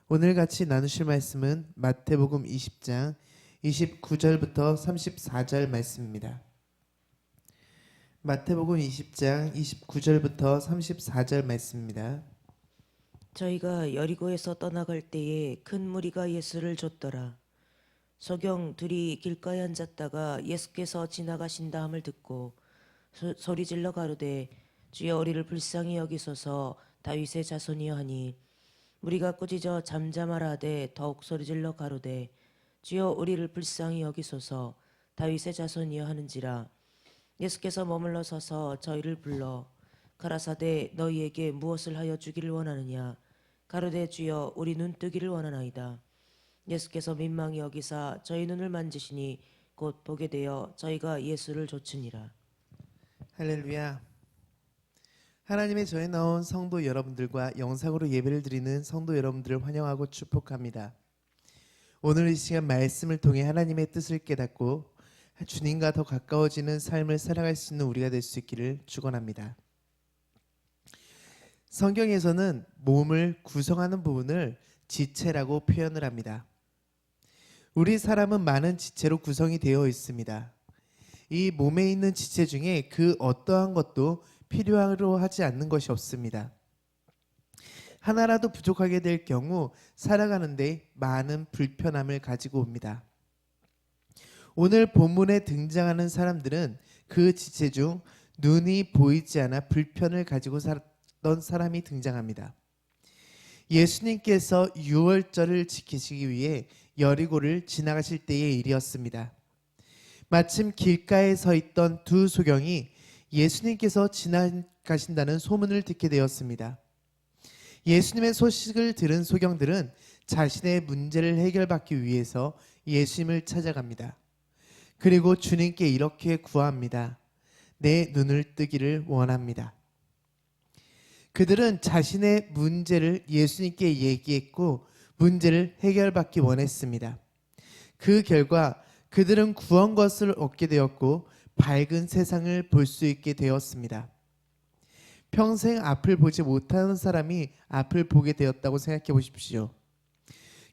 오늘 같이 나누실 말씀은 마태복음 20장 29절부터 34절 말씀입니다. 마태복음 20장 29절부터 34절 말씀입니다. 저희가 여리고에서 떠나갈 때에 큰 무리가 예수를 쫓더라. 소경 둘이 길가에 앉았다가 예수께서 지나가신다 함을 듣고 소리질러 가로되 주여 우리를 불쌍히 여기소서 다윗의 자손이여 하니 무리가 꾸짖어 잠잠하라 하되 더욱 소리질러 가로되 주여 우리를 불쌍히 여기소서 다윗의 자손이여 하는지라. 예수께서 머물러 서서 저희를 불러 가라사대 너희에게 무엇을 하여 주기를 원하느냐. 가로되 주여 우리 눈 뜨기를 원하나이다. 예수께서 민망히 여기사 저희 눈을 만지시니 곧 보게 되어 저희가 예수를 좇으니라. 할렐루야. 하나님의 전에 나온 성도 여러분들과 영상으로 예배를 드리는 성도 여러분들을 환영하고 축복합니다. 오늘 이 시간 말씀을 통해 하나님의 뜻을 깨닫고 주님과 더 가까워지는 삶을 살아갈 수 있는 우리가 될 수 있기를 축원합니다. 성경에서는 몸을 구성하는 부분을 지체라고 표현을 합니다. 우리 사람은 많은 지체로 구성이 되어 있습니다. 이 몸에 있는 지체 중에 그 어떠한 것도 필요하로 하지 않는 것이 없습니다. 하나라도 부족하게 될 경우 살아가는데 많은 불편함을 가지고 옵니다. 오늘 본문에 등장하는 사람들은 그 지체 중 눈이 보이지 않아 불편을 가지고 살았던 사람이 등장합니다. 예수님께서 유월절을 지키시기 위해 여리고를 지나가실 때의 일이었습니다. 마침 길가에 서 있던 두 소경이 예수님께서 지나가신다는 소문을 듣게 되었습니다. 예수님의 소식을 들은 소경들은 자신의 문제를 해결받기 위해서 예수님을 찾아갑니다. 그리고 주님께 이렇게 구합니다. 내 눈을 뜨기를 원합니다. 그들은 자신의 문제를 예수님께 얘기했고 문제를 해결받기 원했습니다. 그 결과 그들은 구원 것을 얻게 되었고 밝은 세상을 볼 수 있게 되었습니다. 평생 앞을 보지 못하는 사람이 앞을 보게 되었다고 생각해 보십시오.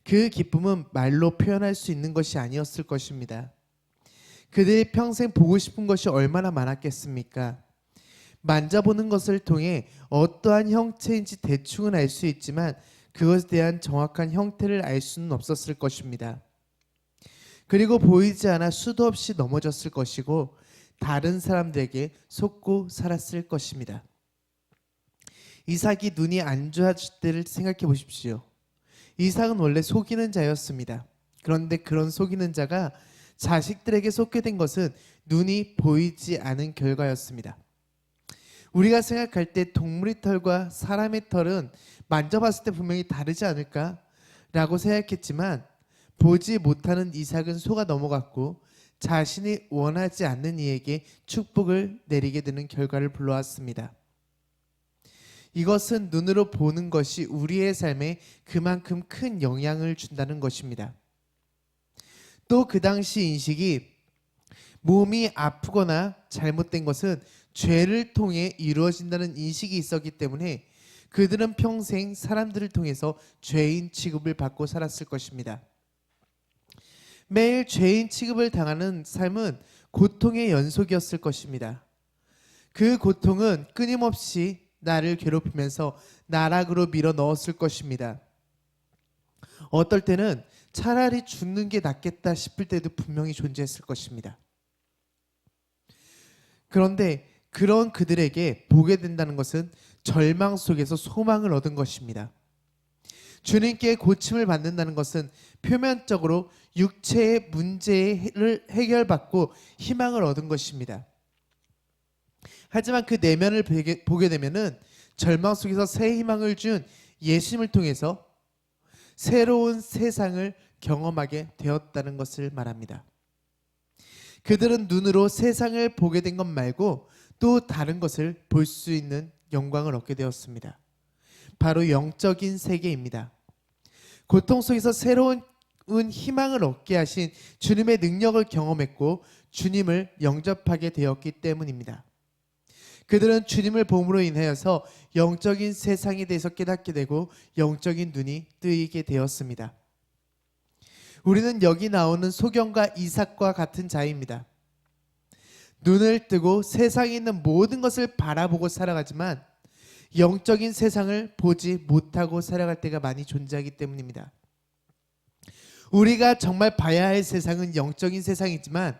그 기쁨은 말로 표현할 수 있는 것이 아니었을 것입니다. 그들이 평생 보고 싶은 것이 얼마나 많았겠습니까? 만져보는 것을 통해 어떠한 형체인지 대충은 알 수 있지만 그것에 대한 정확한 형태를 알 수는 없었을 것입니다. 그리고 보이지 않아 수도 없이 넘어졌을 것이고 다른 사람들에게 속고 살았을 것입니다. 이삭이 눈이 안 좋아질 때를 생각해 보십시오. 이삭은 원래 속이는 자였습니다. 그런데 그런 속이는 자가 자식들에게 속게 된 것은 눈이 보이지 않은 결과였습니다. 우리가 생각할 때 동물의 털과 사람의 털은 만져봤을 때 분명히 다르지 않을까라고 생각했지만 보지 못하는 이삭은 속아 넘어갔고 자신이 원하지 않는 이에게 축복을 내리게 되는 결과를 불러왔습니다. 이것은 눈으로 보는 것이 우리의 삶에 그만큼 큰 영향을 준다는 것입니다. 또 그 당시 인식이 몸이 아프거나 잘못된 것은 죄를 통해 이루어진다는 인식이 있었기 때문에 그들은 평생 사람들을 통해서 죄인 취급을 받고 살았을 것입니다. 매일 죄인 취급을 당하는 삶은 고통의 연속이었을 것입니다. 그 고통은 끊임없이 나를 괴롭히면서 나락으로 밀어 넣었을 것입니다. 어떨 때는 차라리 죽는 게 낫겠다 싶을 때도 분명히 존재했을 것입니다. 그런데 그런 그들에게 보게 된다는 것은 절망 속에서 소망을 얻은 것입니다. 주님께 고침을 받는다는 것은 표면적으로 육체의 문제를 해결받고 희망을 얻은 것입니다. 하지만 그 내면을 보게 되면은 절망 속에서 새 희망을 준 예수님을 통해서 새로운 세상을 경험하게 되었다는 것을 말합니다. 그들은 눈으로 세상을 보게 된 것 말고 또 다른 것을 볼 수 있는 영광을 얻게 되었습니다. 바로 영적인 세계입니다. 고통 속에서 새로운 희망을 얻게 하신 주님의 능력을 경험했고 주님을 영접하게 되었기 때문입니다. 그들은 주님을 봄으로 인하여서 영적인 세상에 대해서 깨닫게 되고 영적인 눈이 뜨이게 되었습니다. 우리는 여기 나오는 소경과 이삭과 같은 자입니다. 눈을 뜨고 세상에 있는 모든 것을 바라보고 살아가지만 영적인 세상을 보지 못하고 살아갈 때가 많이 존재하기 때문입니다. 우리가 정말 봐야 할 세상은 영적인 세상이지만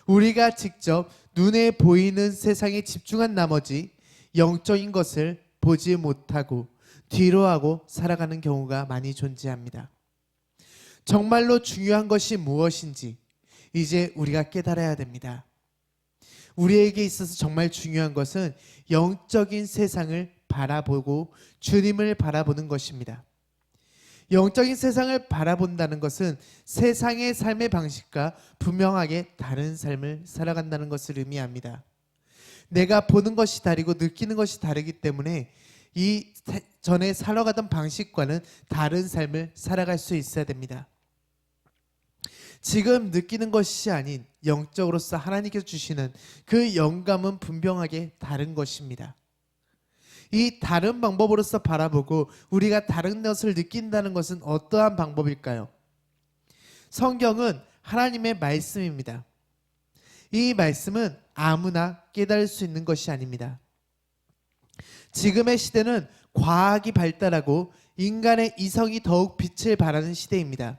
우리가 직접 눈에 보이는 세상에 집중한 나머지 영적인 것을 보지 못하고 뒤로하고 살아가는 경우가 많이 존재합니다. 정말로 중요한 것이 무엇인지 이제 우리가 깨달아야 됩니다. 우리에게 있어서 정말 중요한 것은 영적인 세상을 바라보고 주님을 바라보는 것입니다. 영적인 세상을 바라본다는 것은 세상의 삶의 방식과 분명하게 다른 삶을 살아간다는 것을 의미합니다. 내가 보는 것이 다르고 느끼는 것이 다르기 때문에 이 전에 살아가던 방식과는 다른 삶을 살아갈 수 있어야 됩니다. 지금 느끼는 것이 아닌 영적으로서 하나님께서 주시는 그 영감은 분명하게 다른 것입니다. 이 다른 방법으로서 바라보고 우리가 다른 것을 느낀다는 것은 어떠한 방법일까요? 성경은 하나님의 말씀입니다. 이 말씀은 아무나 깨달을 수 있는 것이 아닙니다. 지금의 시대는 과학이 발달하고 인간의 이성이 더욱 빛을 발하는 시대입니다.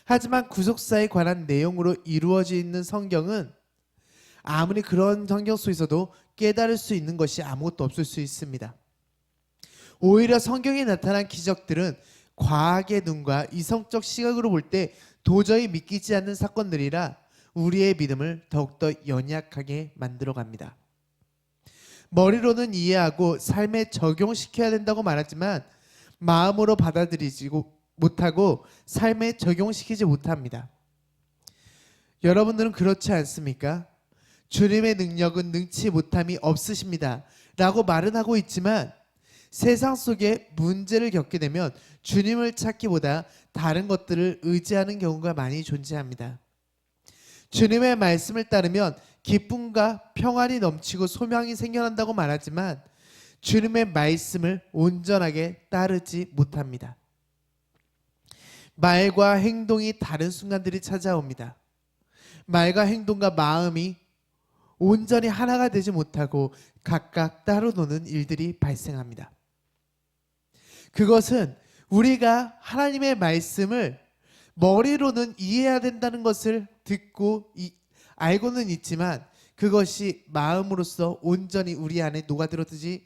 하지만 구속사에 관한 내용으로 이루어져 있는 성경은 아무리 그런 성경 속에서도 깨달을 수 있는 것이 아무것도 없을 수 있습니다. 오히려 성경에 나타난 기적들은 과학의 눈과 이성적 시각으로 볼 때 도저히 믿기지 않는 사건들이라 우리의 믿음을 더욱더 연약하게 만들어 갑니다. 머리로는 이해하고 삶에 적용시켜야 된다고 말하지만 마음으로 받아들이지 못하고 삶에 적용시키지 못합니다. 여러분들은 그렇지 않습니까? 주님의 능력은 능치 못함이 없으십니다 라고 말은 하고 있지만 세상 속에 문제를 겪게 되면 주님을 찾기보다 다른 것들을 의지하는 경우가 많이 존재합니다. 주님의 말씀을 따르면 기쁨과 평안이 넘치고 소망이 생겨난다고 말하지만 주님의 말씀을 온전하게 따르지 못합니다. 말과 행동이 다른 순간들이 찾아옵니다. 말과 행동과 마음이 온전히 하나가 되지 못하고 각각 따로 노는 일들이 발생합니다. 그것은 우리가 하나님의 말씀을 머리로는 이해해야 된다는 것을 듣고 알고는 있지만 그것이 마음으로서 온전히 우리 안에 녹아들어들지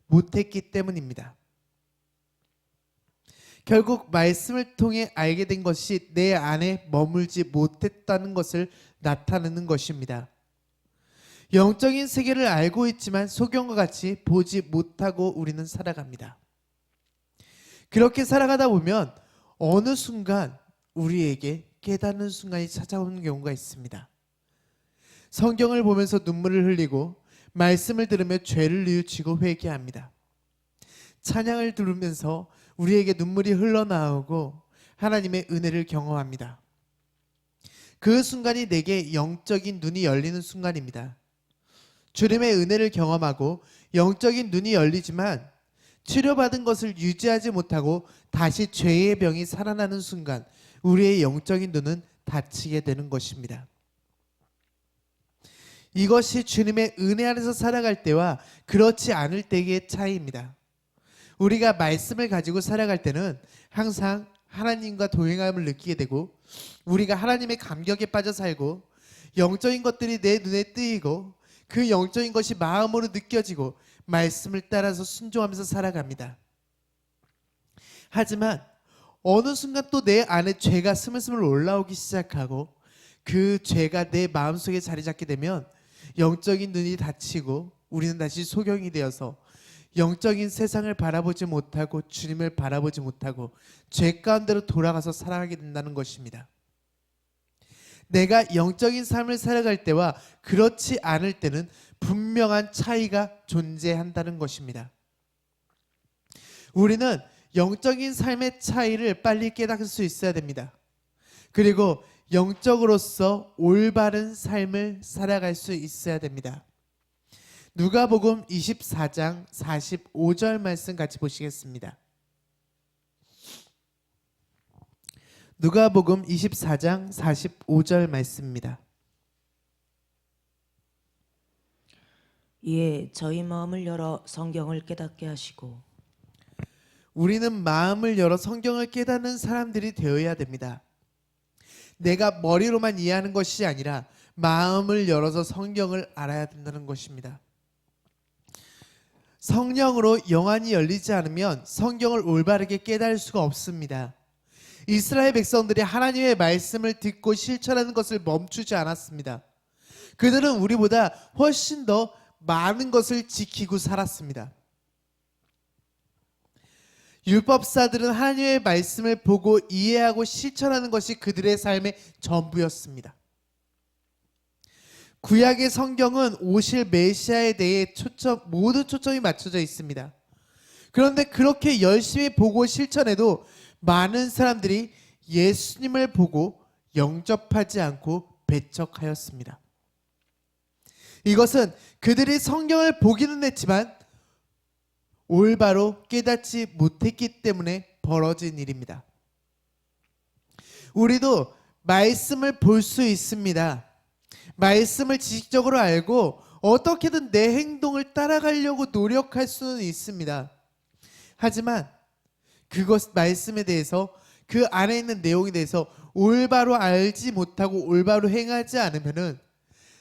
못했기 때문입니다. 결국 말씀을 통해 알게 된 것이 내 안에 머물지 못했다는 것을 나타내는 것입니다. 영적인 세계를 알고 있지만 소경과 같이 보지 못하고 우리는 살아갑니다. 그렇게 살아가다 보면 어느 순간 우리에게 깨닫는 순간이 찾아오는 경우가 있습니다. 성경을 보면서 눈물을 흘리고 말씀을 들으며 죄를 뉘우치고 회개합니다. 찬양을 들으면서 우리에게 눈물이 흘러나오고 하나님의 은혜를 경험합니다. 그 순간이 내게 영적인 눈이 열리는 순간입니다. 주님의 은혜를 경험하고 영적인 눈이 열리지만 치료받은 것을 유지하지 못하고 다시 죄의 병이 살아나는 순간 우리의 영적인 눈은 닫히게 되는 것입니다. 이것이 주님의 은혜 안에서 살아갈 때와 그렇지 않을 때의 차이입니다. 우리가 말씀을 가지고 살아갈 때는 항상 하나님과 동행함을 느끼게 되고 우리가 하나님의 감격에 빠져 살고 영적인 것들이 내 눈에 뜨이고 그 영적인 것이 마음으로 느껴지고 말씀을 따라서 순종하면서 살아갑니다. 하지만 어느 순간 또 내 안에 죄가 스물스물 올라오기 시작하고 그 죄가 내 마음속에 자리 잡게 되면 영적인 눈이 닫히고 우리는 다시 소경이 되어서 영적인 세상을 바라보지 못하고 주님을 바라보지 못하고 죄 가운데로 돌아가서 살아가게 된다는 것입니다. 내가 영적인 삶을 살아갈 때와 그렇지 않을 때는 분명한 차이가 존재한다는 것입니다. 우리는 영적인 삶의 차이를 빨리 깨닫을 수 있어야 됩니다. 그리고 영적으로서 올바른 삶을 살아갈 수 있어야 됩니다. 누가복음 24장 45절 말씀 같이 보시겠습니다. 누가복음 24장 45절 말씀입니다. 이에 저희 마음을 열어 성경을 깨닫게 하시고 우리는 마음을 열어 성경을 깨닫는 사람들이 되어야 됩니다. 내가 머리로만 이해하는 것이 아니라 마음을 열어서 성경을 알아야 된다는 것입니다. 성령으로 영안이 열리지 않으면 성경을 올바르게 깨달을 수가 없습니다. 이스라엘 백성들이 하나님의 말씀을 듣고 실천하는 것을 멈추지 않았습니다. 그들은 우리보다 훨씬 더 많은 것을 지키고 살았습니다. 율법사들은 하나님의 말씀을 보고 이해하고 실천하는 것이 그들의 삶의 전부였습니다. 구약의 성경은 오실 메시아에 대해 모든 초점이 맞춰져 있습니다. 그런데 그렇게 열심히 보고 실천해도 많은 사람들이 예수님을 보고 영접하지 않고 배척하였습니다. 이것은 그들이 성경을 보기는 했지만 올바로 깨닫지 못했기 때문에 벌어진 일입니다. 우리도 말씀을 볼 수 있습니다. 말씀을 지식적으로 알고 어떻게든 내 행동을 따라가려고 노력할 수는 있습니다. 하지만 그것 말씀에 대해서 그 안에 있는 내용에 대해서 올바로 알지 못하고 올바로 행하지 않으면은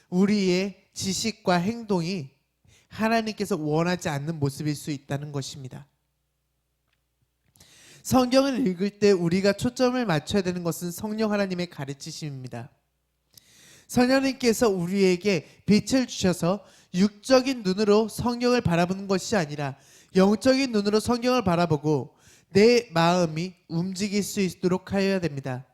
우리의 지식과 행동이 하나님께서 원하지 않는 모습일 수 있다는 것입니다. 성경을 읽을 때 우리가 초점을 맞춰야 되는 것은 성령 하나님의 가르치심입니다. 성령님께서 우리에게 빛을 주셔서 육적인 눈으로 성경을 바라보는 것이 아니라 영적인 눈으로 성경을 바라보고 내 마음이 움직일 수 있도록 하여야 됩니다.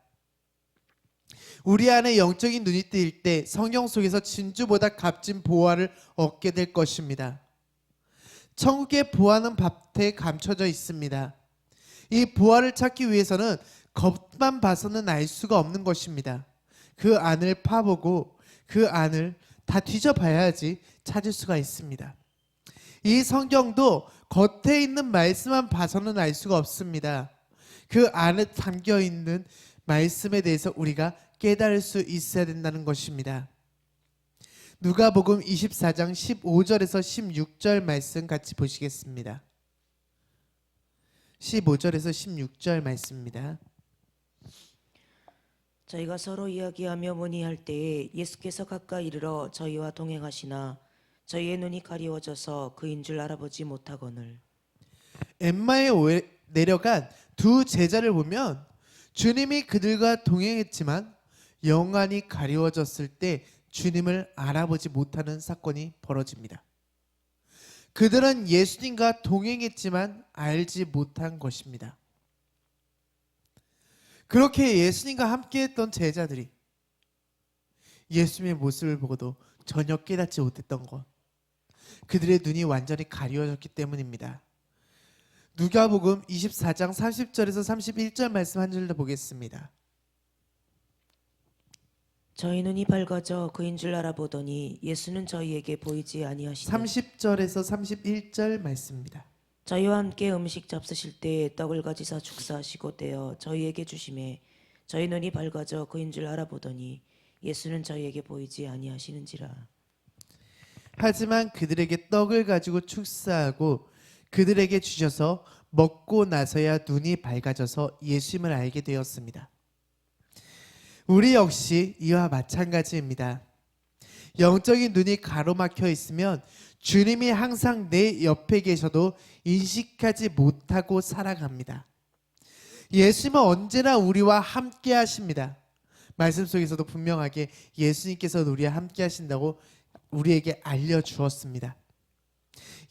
우리 안에 영적인 눈이 뜨일 때 성경 속에서 진주보다 값진 보화를 얻게 될 것입니다. 천국의 보화는 밭에 감춰져 있습니다. 이 보화를 찾기 위해서는 겉만 봐서는 알 수가 없는 것입니다. 그 안을 파보고 그 안을 다 뒤져봐야지 찾을 수가 있습니다. 이 성경도 겉에 있는 말씀만 봐서는 알 수가 없습니다. 그 안에 담겨있는 말씀에 대해서 우리가 깨달을 수 있어야 된다는 것입니다. 누가복음 24장 15절에서 16절 말씀 같이 보시겠습니다. 15절에서 16절 말씀입니다. 저희가 서로 이야기하며 문의할 때에 예수께서 가까이 이르러 저희와 동행하시나 저희의 눈이 가리워져서 그인 줄 알아보지 못하거늘. 엠마에 내려간 두 제자를 보면 주님이 그들과 동행했지만 영안이 가리워졌을 때 주님을 알아보지 못하는 사건이 벌어집니다. 그들은 예수님과 동행했지만 알지 못한 것입니다. 그렇게 예수님과 함께했던 제자들이 예수님의 모습을 보고도 전혀 깨닫지 못했던 것, 그들의 눈이 완전히 가리워졌기 때문입니다. 누가복음 24장 30절에서 31절 말씀 한 절 더 보겠습니다. 저희 눈이 밝아져 그인 줄 알아보더니 예수는 저희에게 보이지 아니하시니 30절에서 31절 말씀입니다. 저희와 함께 음식 잡수실 때 떡을 가지사 축사하시고 떼어 저희에게 주심에 저희 눈이 밝아져 그인 줄 알아보더니 예수는 저희에게 보이지 아니하시는지라. 하지만 그들에게 떡을 가지고 축사하고 그들에게 주셔서 먹고 나서야 눈이 밝아져서 예수님을 알게 되었습니다. 우리 역시 이와 마찬가지입니다. 영적인 눈이 가로막혀 있으면 주님이 항상 내 옆에 계셔도 인식하지 못하고 살아갑니다. 예수님은 언제나 우리와 함께 하십니다. 말씀 속에서도 분명하게 예수님께서 우리와 함께 하신다고 우리에게 알려주었습니다.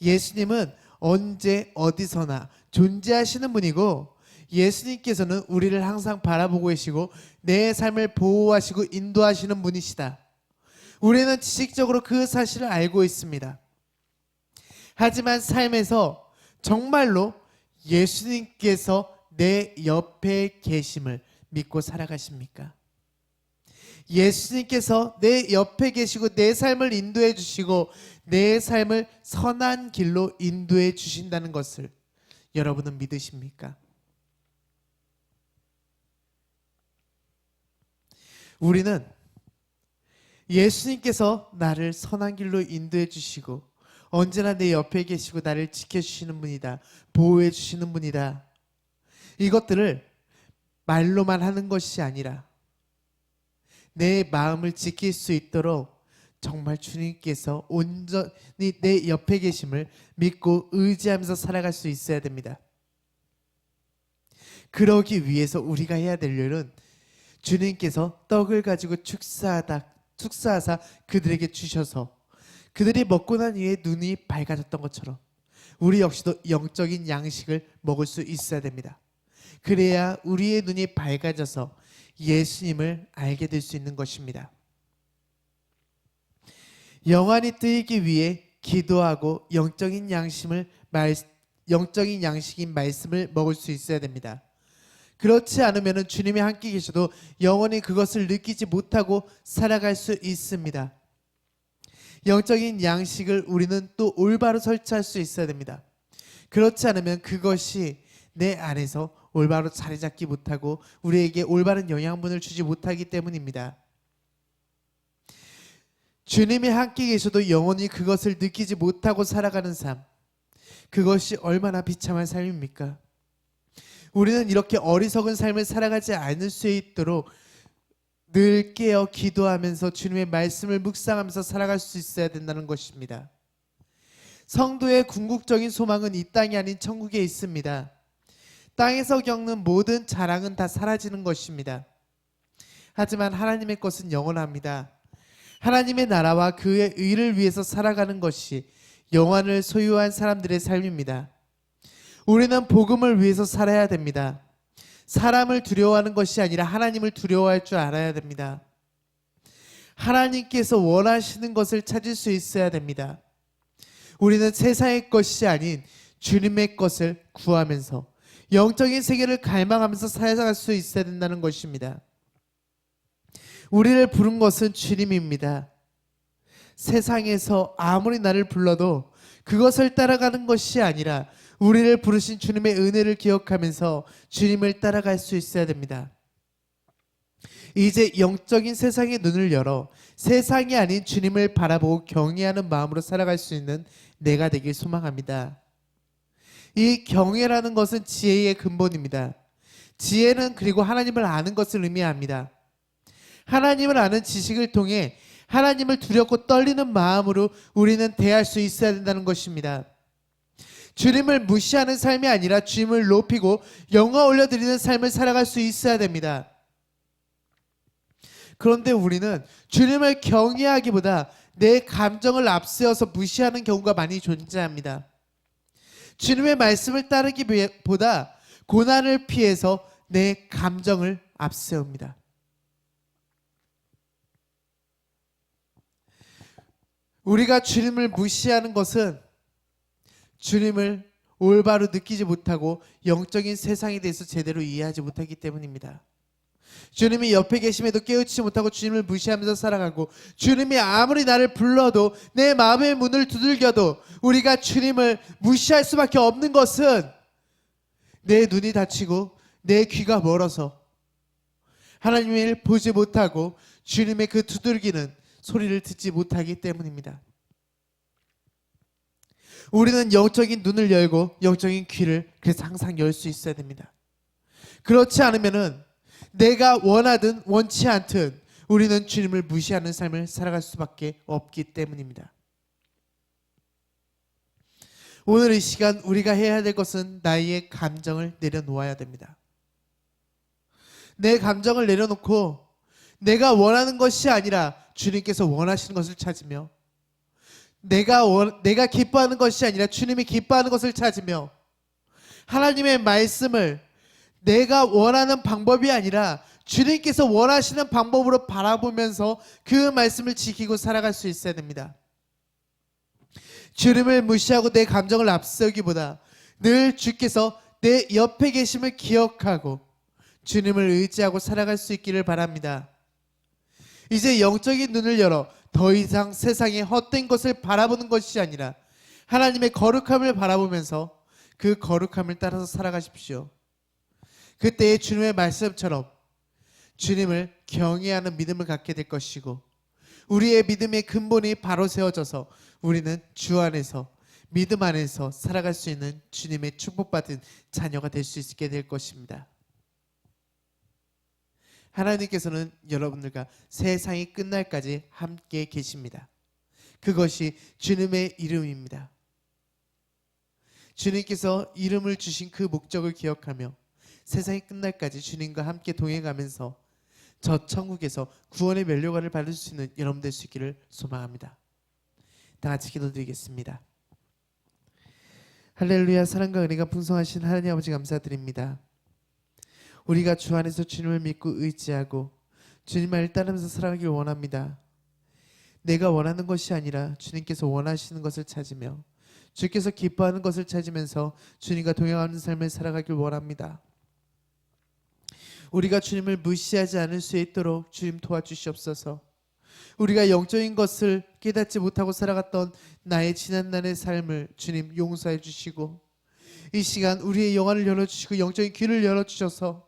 예수님은 언제 어디서나 존재하시는 분이고 예수님께서는 우리를 항상 바라보고 계시고 내 삶을 보호하시고 인도하시는 분이시다. 우리는 지식적으로 그 사실을 알고 있습니다. 하지만 삶에서 정말로 예수님께서 내 옆에 계심을 믿고 살아가십니까? 예수님께서 내 옆에 계시고 내 삶을 인도해 주시고 내 삶을 선한 길로 인도해 주신다는 것을 여러분은 믿으십니까? 우리는 예수님께서 나를 선한 길로 인도해 주시고 언제나 내 옆에 계시고 나를 지켜주시는 분이다, 보호해 주시는 분이다, 이것들을 말로만 하는 것이 아니라 내 마음을 지킬 수 있도록 정말 주님께서 온전히 내 옆에 계심을 믿고 의지하면서 살아갈 수 있어야 됩니다. 그러기 위해서 우리가 해야 될 일은 주님께서 떡을 가지고 축사하사 그들에게 주셔서 그들이 먹고 난 이후에 눈이 밝아졌던 것처럼 우리 역시도 영적인 양식을 먹을 수 있어야 됩니다. 그래야 우리의 눈이 밝아져서 예수님을 알게 될 수 있는 것입니다. 영안이 뜨이기 위해 기도하고 영적인 양식인 말씀을 먹을 수 있어야 됩니다. 그렇지 않으면 주님이 함께 계셔도 영원히 그것을 느끼지 못하고 살아갈 수 있습니다. 영적인 양식을 우리는 또 올바로 설치할 수 있어야 됩니다. 그렇지 않으면 그것이 내 안에서 올바로 자리 잡지 못하고 우리에게 올바른 영양분을 주지 못하기 때문입니다. 주님이 함께 계셔도 영원히 그것을 느끼지 못하고 살아가는 삶, 그것이 얼마나 비참한 삶입니까? 우리는 이렇게 어리석은 삶을 살아가지 않을 수 있도록 늘 깨어 기도하면서 주님의 말씀을 묵상하면서 살아갈 수 있어야 된다는 것입니다. 성도의 궁극적인 소망은 이 땅이 아닌 천국에 있습니다. 땅에서 겪는 모든 자랑은 다 사라지는 것입니다. 하지만 하나님의 것은 영원합니다. 하나님의 나라와 그의 의를 위해서 살아가는 것이 영원을 소유한 사람들의 삶입니다. 우리는 복음을 위해서 살아야 됩니다. 사람을 두려워하는 것이 아니라 하나님을 두려워할 줄 알아야 됩니다. 하나님께서 원하시는 것을 찾을 수 있어야 됩니다. 우리는 세상의 것이 아닌 주님의 것을 구하면서 영적인 세계를 갈망하면서 살아갈 수 있어야 된다는 것입니다. 우리를 부른 것은 주님입니다. 세상에서 아무리 나를 불러도 그것을 따라가는 것이 아니라 우리를 부르신 주님의 은혜를 기억하면서 주님을 따라갈 수 있어야 됩니다. 이제 영적인 세상의 눈을 열어 세상이 아닌 주님을 바라보고 경외하는 마음으로 살아갈 수 있는 내가 되길 소망합니다. 이 경외라는 것은 지혜의 근본입니다. 지혜는 그리고 하나님을 아는 것을 의미합니다. 하나님을 아는 지식을 통해 하나님을 두렵고 떨리는 마음으로 우리는 대할 수 있어야 된다는 것입니다. 주님을 무시하는 삶이 아니라 주님을 높이고 영광 올려드리는 삶을 살아갈 수 있어야 됩니다. 그런데 우리는 주님을 경외하기보다 내 감정을 앞세워서 무시하는 경우가 많이 존재합니다. 주님의 말씀을 따르기보다 고난을 피해서 내 감정을 앞세웁니다. 우리가 주님을 무시하는 것은 주님을 올바로 느끼지 못하고 영적인 세상에 대해서 제대로 이해하지 못하기 때문입니다. 주님이 옆에 계심에도 깨우치지 못하고 주님을 무시하면서 살아가고 주님이 아무리 나를 불러도 내 마음의 문을 두들겨도 우리가 주님을 무시할 수밖에 없는 것은 내 눈이 닫히고 내 귀가 멀어서 하나님을 보지 못하고 주님의 그 두들기는 소리를 듣지 못하기 때문입니다. 우리는 영적인 눈을 열고 영적인 귀를 그래서 항상 열 수 있어야 됩니다. 그렇지 않으면은 내가 원하든 원치 않든 우리는 주님을 무시하는 삶을 살아갈 수밖에 없기 때문입니다. 오늘 이 시간 우리가 해야 될 것은 나의 감정을 내려놓아야 됩니다. 내 감정을 내려놓고 내가 원하는 것이 아니라 주님께서 원하시는 것을 찾으며 내가 기뻐하는 것이 아니라 주님이 기뻐하는 것을 찾으며 하나님의 말씀을 내가 원하는 방법이 아니라 주님께서 원하시는 방법으로 바라보면서 그 말씀을 지키고 살아갈 수 있어야 됩니다. 주님을 무시하고 내 감정을 앞세우기보다 늘 주께서 내 옆에 계심을 기억하고 주님을 의지하고 살아갈 수 있기를 바랍니다. 이제 영적인 눈을 열어 더 이상 세상의 헛된 것을 바라보는 것이 아니라 하나님의 거룩함을 바라보면서 그 거룩함을 따라서 살아가십시오. 그때의 주님의 말씀처럼 주님을 경외하는 믿음을 갖게 될 것이고, 우리의 믿음의 근본이 바로 세워져서 우리는 주 안에서, 믿음 안에서 살아갈 수 있는 주님의 축복받은 자녀가 될 수 있게 될 것입니다. 하나님께서는 여러분들과 세상이 끝날까지 함께 계십니다. 그것이 주님의 이름입니다. 주님께서 이름을 주신 그 목적을 기억하며 세상이 끝날까지 주님과 함께 동행하면서 저 천국에서 구원의 면류관을 받을 수 있는 여러분 될 수 있기를 소망합니다. 다 같이 기도드리겠습니다. 할렐루야. 사랑과 은혜가 풍성하신 하나님 아버지 감사드립니다. 우리가 주 안에서 주님을 믿고 의지하고 주님 말을 따르면서 살아가길 원합니다. 내가 원하는 것이 아니라 주님께서 원하시는 것을 찾으며 주께서 기뻐하는 것을 찾으면서 주님과 동행하는 삶을 살아가길 원합니다. 우리가 주님을 무시하지 않을 수 있도록 주님 도와주시옵소서. 우리가 영적인 것을 깨닫지 못하고 살아갔던 나의 지난날의 삶을 주님 용서해 주시고, 이 시간 우리의 영안을 열어주시고 영적인 귀를 열어주셔서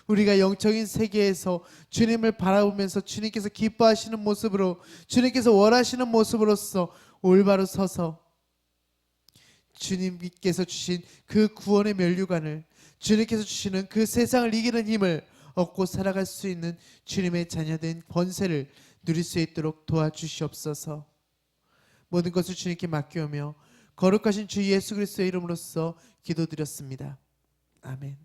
우리가 영적인 세계에서 주님을 바라보면서 주님께서 기뻐하시는 모습으로, 주님께서 원하시는 모습으로서 올바로 서서 주님께서 주신 그 구원의 면류관을, 주님께서 주시는 그 세상을 이기는 힘을 얻고 살아갈 수 있는 주님의 자녀된 권세를 누릴 수 있도록 도와주시옵소서. 모든 것을 주님께 맡겨오며 거룩하신 주 예수 그리스도의 이름으로써 기도드렸습니다. 아멘.